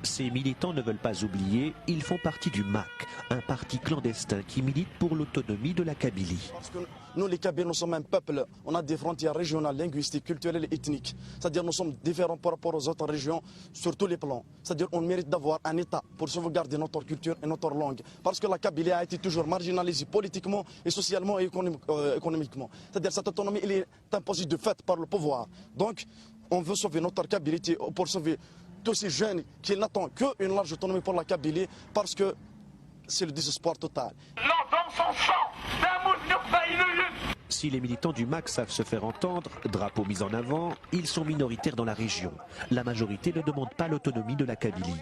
Ces militants ne veulent pas oublier, ils font partie du MAC, un parti clandestin qui milite pour l'autonomie de la Kabylie. Parce que nous, les Kabyles, nous sommes un peuple, on a des frontières régionales, linguistiques, culturelles et ethniques. C'est-à-dire nous sommes différents par rapport aux autres régions sur tous les plans. C'est-à-dire on mérite d'avoir un État pour sauvegarder notre culture et notre langue. Parce que la Kabylie a été toujours marginalisée politiquement et socialement et économiquement. C'est-à-dire cette autonomie, elle est imposée de fait par le pouvoir. Donc on veut sauver notre Kabylie pour sauver tous ces jeunes qui n'attendent qu'une large autonomie pour la Kabylie parce que c'est le désespoir total. Si les militants du MAC savent se faire entendre, drapeau mis en avant, ils sont minoritaires dans la région. La majorité ne demande pas l'autonomie de la Kabylie.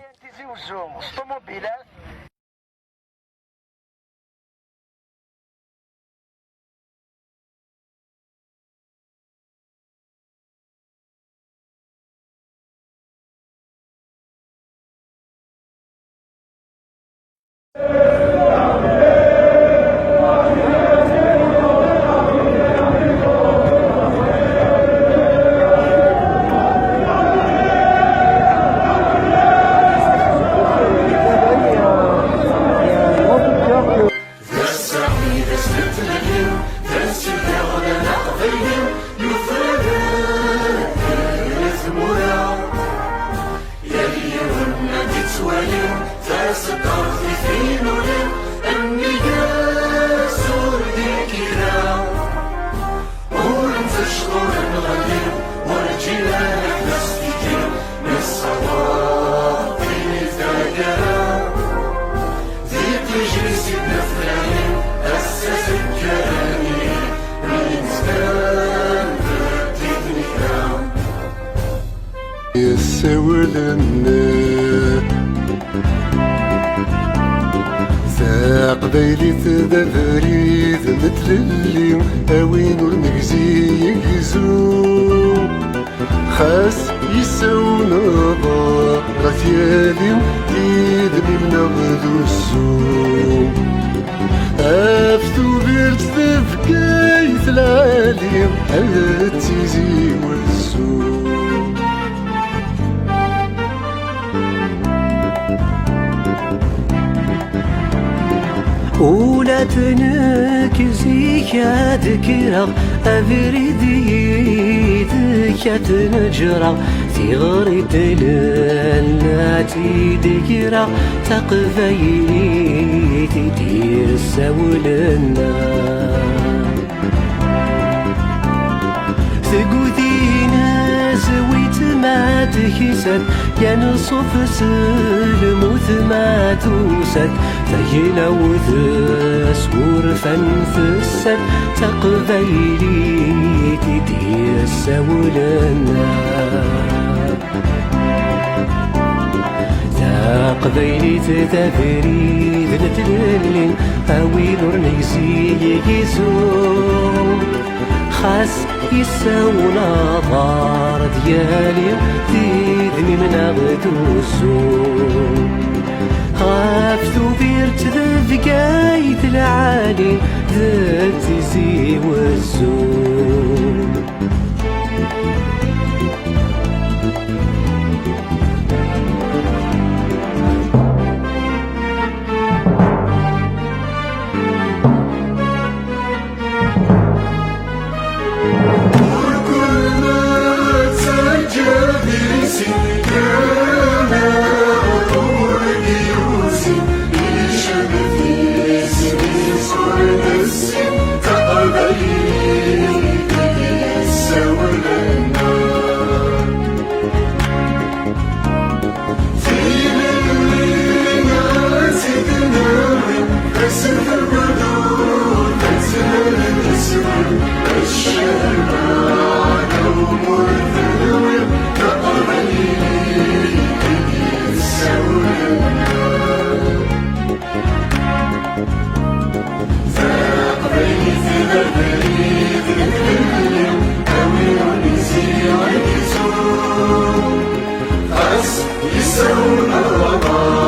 قبيلي تدبريد مثل اللي اوين ورمكزي يكزو خاس يساو نظارة يالي يدمي من غدو السوق افتو بيرت تفكايت العالي على التيزي والسوق ولا تنكزي يا ذكرى أفريدي تنجرى ثغري تلالاتي ذكرى تقفيلي تدير سولنا ثقودينا زويت ما تكسد يا نصف سلموث ما توسد تجينا وثس ورفن ثسد تقبيلي تدير سولنا تقبيلي تتفريد نتللين أويل ورنيسي يزوم خاس يساونا ضار ديالي تيدني من غدو السوق غافتو بيرت ذفقايت العالي ذات تزي والزوق يسوون الوطن